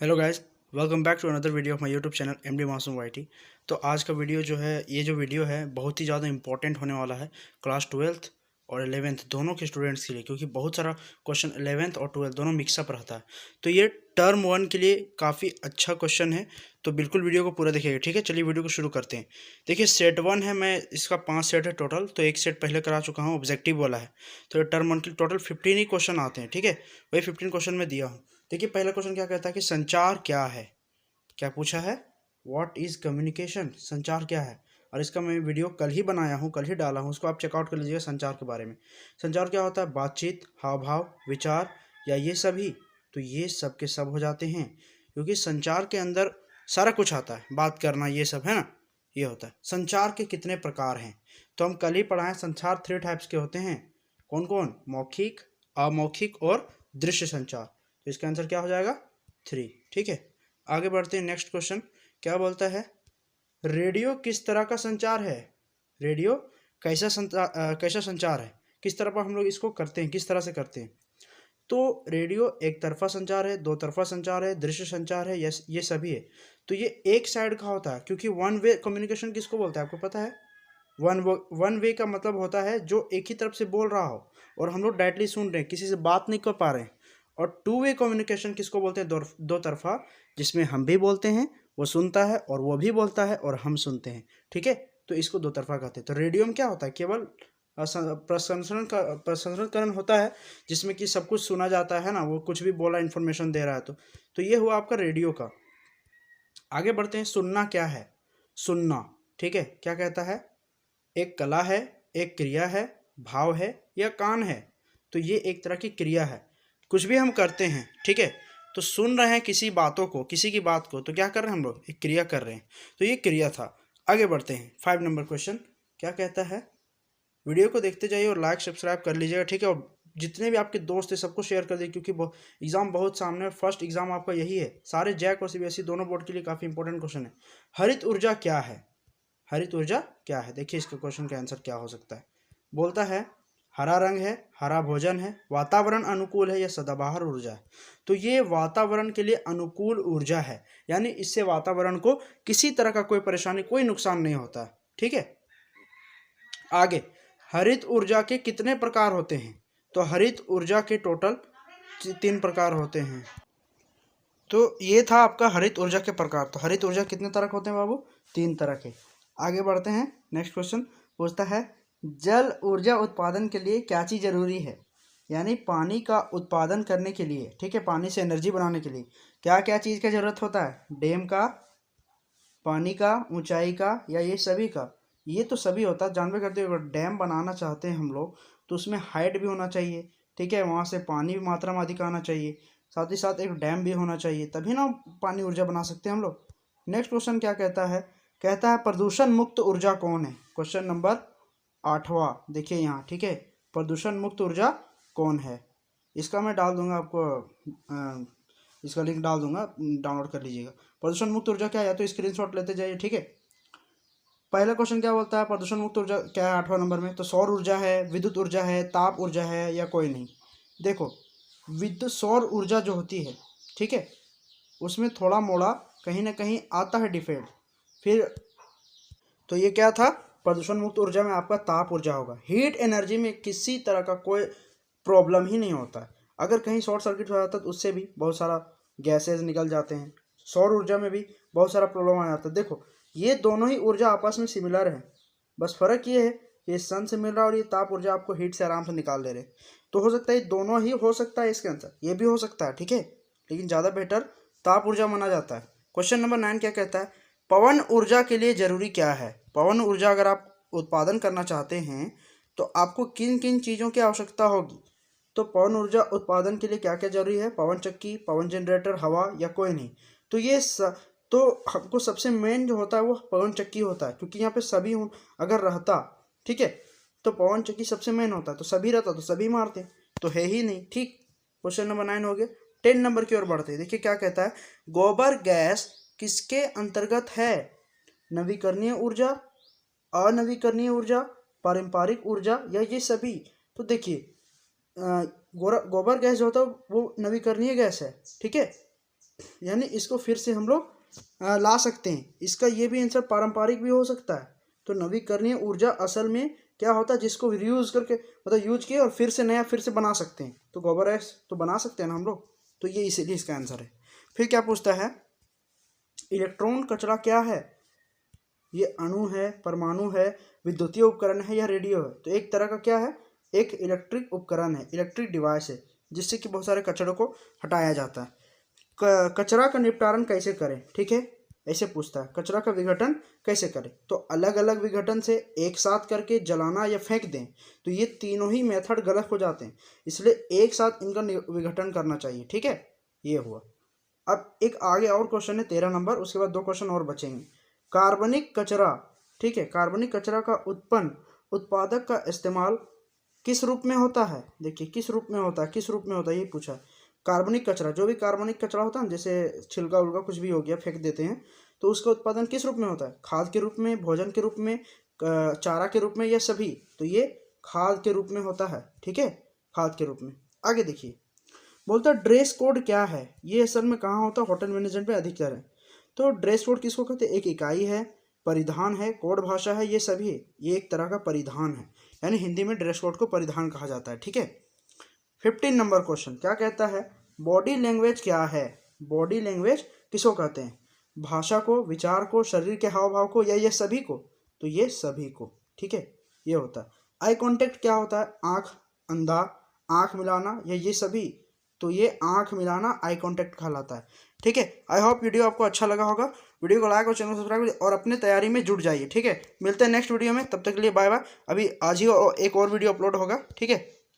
Hello guys, welcome back to another video of my YouTube channel MD Masoom YT. तो आज का video जो है, ये जो वीडियो है बहुत ही ज़्यादा इंपॉर्टेंट होने वाला है क्लास 12th और 11th दोनों के स्टूडेंट्स के लिए, क्योंकि बहुत सारा क्वेश्चन 11th और 12th दोनों मिक्सअप रहता है। तो ये टर्म 1 के लिए काफ़ी अच्छा क्वेश्चन है, तो बिल्कुल वीडियो को पूरा देखिएगा। ठीक है, चलिए वीडियो को शुरू करते हैं। देखिए, सेट 1 है, मैं इसका 5 सेट है टोटल, तो एक सेट पहले करा चुका हूँ, ऑब्जेक्टिव वाला है। तो ये टर्म 1 के टोटल 15 ही क्वेश्चन आते हैं। ठीक है, वही 15 क्वेश्चन मैं दिया हूँ। देखिए, पहला क्वेश्चन क्या कहता है कि संचार क्या है। क्या पूछा है, व्हाट इज़ कम्युनिकेशन, संचार क्या है। और इसका मैं वीडियो कल ही बनाया हूँ, कल ही डाला हूँ, उसको आप चेकआउट कर लीजिएगा। संचार के बारे में, संचार क्या होता है, बातचीत, हाव भाव, विचार या ये सभी। तो ये सब के सब हो जाते हैं, क्योंकि संचार के अंदर सारा कुछ आता है, बात करना ये सब है ना, ये होता है। संचार के कितने प्रकार हैं, तो हम कल ही पढ़ाएं। संचार 3 टाइप्स के होते हैं। कौन कौन, मौखिक, अमौखिक और दृश्य संचार। तो इसका आंसर क्या हो जाएगा, 3। ठीक है, आगे बढ़ते हैं। नेक्स्ट क्वेश्चन क्या बोलता है, रेडियो किस तरह का संचार है। रेडियो कैसा संचार है, किस तरह पर हम लोग इसको करते हैं, किस तरह से करते हैं। तो रेडियो एक तरफा संचार है, दो तरफा संचार है, दृश्य संचार है, यस ये सभी है। तो ये एक साइड का होता है, क्योंकि वन वे कम्युनिकेशन किसको बोलते हैं, आपको पता है। वन वे का मतलब होता है जो एक ही तरफ से बोल रहा हो और हम लोग डायरेक्टली सुन रहे हैं, किसी से बात नहीं कर पा रहे हैं। और टू वे कम्युनिकेशन किसको बोलते हैं, दो तरफा, जिसमें हम भी बोलते हैं, वो सुनता है, और वो भी बोलता है और हम सुनते हैं। ठीक है, तो इसको दो तरफा कहते हैं। तो रेडियो में क्या होता है, केवल प्रसंस्करण होता है, जिसमें कि सब कुछ सुना जाता है ना, वो कुछ भी बोला, इन्फॉर्मेशन दे रहा है। तो ये हुआ आपका रेडियो का। आगे बढ़ते हैं, सुनना क्या है। सुनना, ठीक है, क्या कहता है, एक कला है, एक क्रिया है, भाव है या कान है। तो ये एक तरह की क्रिया है, कुछ भी हम करते हैं। ठीक है, तो सुन रहे हैं किसी बातों को, किसी की बात को, तो क्या कर रहे हैं हम लोग, एक क्रिया कर रहे हैं। तो ये क्रिया था। आगे बढ़ते हैं, 5 नंबर क्वेश्चन क्या कहता है। वीडियो को देखते जाइए और लाइक सब्सक्राइब कर लीजिएगा। ठीक है, और जितने भी आपके दोस्त हैं सबको शेयर कर दीजिए, क्योंकि एग्जाम बहुत सामने है। फर्स्ट एग्जाम आपका यही है, सारे जैक और सीबीएसई दोनों बोर्ड के लिए काफ़ी इंपॉर्टेंट क्वेश्चन है। हरित ऊर्जा क्या है। हरित ऊर्जा क्या है, देखिए इसके क्वेश्चन का आंसर क्या हो सकता है। बोलता है हरा रंग है, हरा भोजन है, वातावरण अनुकूल है या सदाबहार ऊर्जा है। तो ये वातावरण के लिए अनुकूल ऊर्जा है, यानी इससे वातावरण को किसी तरह का कोई परेशानी, कोई नुकसान नहीं होता है। ठीक है, आगे, हरित ऊर्जा के कितने प्रकार होते हैं। तो हरित ऊर्जा के टोटल 3 प्रकार होते हैं। तो ये था आपका हरित ऊर्जा के प्रकार। तो हरित ऊर्जा कितने तरह के होते हैं बाबू, 3 तरह के। आगे बढ़ते हैं, नेक्स्ट क्वेश्चन पूछता है, जल ऊर्जा उत्पादन के लिए क्या चीज़ जरूरी है। यानी पानी का उत्पादन करने के लिए, ठीक है, पानी से एनर्जी बनाने के लिए क्या क्या चीज़ का जरूरत होता है। डैम का, पानी का, ऊंचाई का या ये सभी का। ये तो सभी होता है, जानबे करते हो। अगर डैम बनाना चाहते हैं हम लोग, तो उसमें हाइट भी होना चाहिए। ठीक है, वहाँ से पानी भी मात्रा में अधिक आना चाहिए, साथ ही साथ एक डैम भी होना चाहिए, तभी ना पानी ऊर्जा बना सकते हैं हम लोग। नेक्स्ट क्वेश्चन क्या कहता है, कहता है प्रदूषण मुक्त ऊर्जा कौन है। क्वेश्चन नंबर 8वां, देखिए यहाँ। ठीक है, प्रदूषण मुक्त ऊर्जा कौन है। इसका मैं डाल दूंगा आपको, इसका लिंक डाल दूंगा, डाउनलोड कर लीजिएगा। प्रदूषण मुक्त ऊर्जा क्या है, या तो स्क्रीनशॉट लेते जाइए। ठीक है, पहला क्वेश्चन क्या बोलता है, प्रदूषण मुक्त ऊर्जा क्या है 8वां नंबर में। तो सौर ऊर्जा है, विद्युत ऊर्जा है, ताप ऊर्जा है या कोई नहीं। देखो, विद्युत सौर ऊर्जा जो होती है, ठीक है, उसमें थोड़ा मोड़ा कहीं ना कहीं आता है डिफेक्ट। फिर तो ये क्या था, प्रदूषण मुक्त ऊर्जा में आपका ताप ऊर्जा होगा। हीट एनर्जी में किसी तरह का कोई प्रॉब्लम ही नहीं होता है। अगर कहीं शॉर्ट सर्किट हो जाता है तो उससे भी बहुत सारा गैसेज निकल जाते हैं। सौर ऊर्जा में भी बहुत सारा प्रॉब्लम आ जाता है। देखो, ये दोनों ही ऊर्जा आपस में सिमिलर है, बस फर्क ये है, ये सन से मिल रहा है और ये ताप ऊर्जा आपको हीट से आराम से निकाल दे रहे। तो हो सकता है ये दोनों ही हो सकता है इसके आंसर, ये भी हो सकता है। ठीक है, लेकिन ज़्यादा बेटर ताप ऊर्जा माना जाता है। क्वेश्चन नंबर 9 क्या कहता है, पवन ऊर्जा के लिए जरूरी क्या है। पवन ऊर्जा अगर आप उत्पादन करना चाहते हैं तो आपको किन किन चीज़ों की आवश्यकता होगी। तो पवन ऊर्जा उत्पादन के लिए क्या क्या जरूरी है, पवन चक्की, पवन जनरेटर, हवा या कोई नहीं। तो तो हमको सबसे मेन जो होता है वो पवन चक्की होता है, क्योंकि यहाँ पे सभी अगर रहता, ठीक है, तो पवन चक्की सबसे मेन होता है। तो सभी रहता तो सभी मारते, तो है ही नहीं। ठीक, क्वेश्चन नंबर 9 हो गया। 10 नंबर की ओर बढ़ते हैं। देखिए क्या कहता है, गोबर गैस किसके अंतर्गत है। नवीकरणीय ऊर्जा, अनवीकरणीय ऊर्जा, पारंपरिक ऊर्जा या ये सभी। तो देखिए, गोबर गैस जो होता है वो नवीकरणीय गैस है। ठीक है, यानी इसको फिर से हम लोग ला सकते हैं। इसका ये भी आंसर पारंपरिक भी हो सकता है। तो नवीकरणीय ऊर्जा असल में क्या होता है, जिसको रीयूज करके मतलब यूज किए और फिर से नया फिर से बना सकते हैं। तो गोबर गैस तो बना सकते हैं ना हम लोग, तो ये इसीलिए इसका आंसर है। फिर क्या पूछता है, इलेक्ट्रॉन कचरा क्या है? ये अणु है, परमाणु है, विद्युतीय उपकरण है या रेडियो है? तो एक तरह का क्या है, एक इलेक्ट्रिक उपकरण है, इलेक्ट्रिक डिवाइस है, जिससे कि बहुत सारे कचड़ों को हटाया जाता है। कचरा का निपटारण कैसे करें, ठीक है, ऐसे पूछता है। कचरा का विघटन कैसे करें? तो अलग अलग विघटन से एक साथ करके जलाना या फेंक दें, तो ये तीनों ही मेथड गलत हो जाते हैं, इसलिए एक साथ इनका विघटन करना चाहिए, ठीक है। ये हुआ। अब एक आगे और क्वेश्चन है 13 नंबर, उसके बाद 2 क्वेश्चन और बचेंगे। कार्बनिक कचरा, ठीक है, कार्बनिक कचरा का उत्पादक का इस्तेमाल किस रूप में होता है? देखिए किस रूप में होता है, किस रूप में होता है ये पूछा है। कार्बनिक कचरा, जो भी कार्बनिक कचरा होता है ना, जैसे छिलका उलका कुछ भी हो गया फेंक देते हैं, तो उसका उत्पादन किस रूप में होता है? खाद के रूप में, भोजन के रूप में, चारा के रूप में, या सभी? तो ये खाद के रूप में होता है, ठीक है, खाद के रूप में। आगे देखिए, बोलता है ड्रेस कोड क्या है? ये असल में कहाँ होता है? होटल मैनेजमेंट में अधिकतर है। तो ड्रेस कोड किसको कहते हैं? एक इकाई है, परिधान है, कोड भाषा है, ये सभी है। ये एक तरह का परिधान है, यानी हिंदी में ड्रेस कोड को परिधान कहा जाता है, ठीक है। 15 नंबर क्वेश्चन क्या कहता है, बॉडी लैंग्वेज क्या है? बॉडी लैंग्वेज किसको कहते हैं? भाषा को, विचार को, शरीर के हाव भाव को, या ये सभी को? तो ये सभी को, ठीक है, ये होता है। आई कांटेक्ट क्या होता है? आंख अंधा, आंख मिलाना, या ये सभी? तो ये आंख मिलाना आई कांटेक्ट कहलाता है, ठीक है। आई होप वीडियो आपको अच्छा लगा होगा। वीडियो को लाइक और चैनल सब्सक्राइब करिए और अपने तैयारी में जुट जाइए, ठीक है। मिलते हैं नेक्स्ट वीडियो में, तब तक के लिए बाय बाय। अभी आज ही एक और वीडियो अपलोड होगा, ठीक है।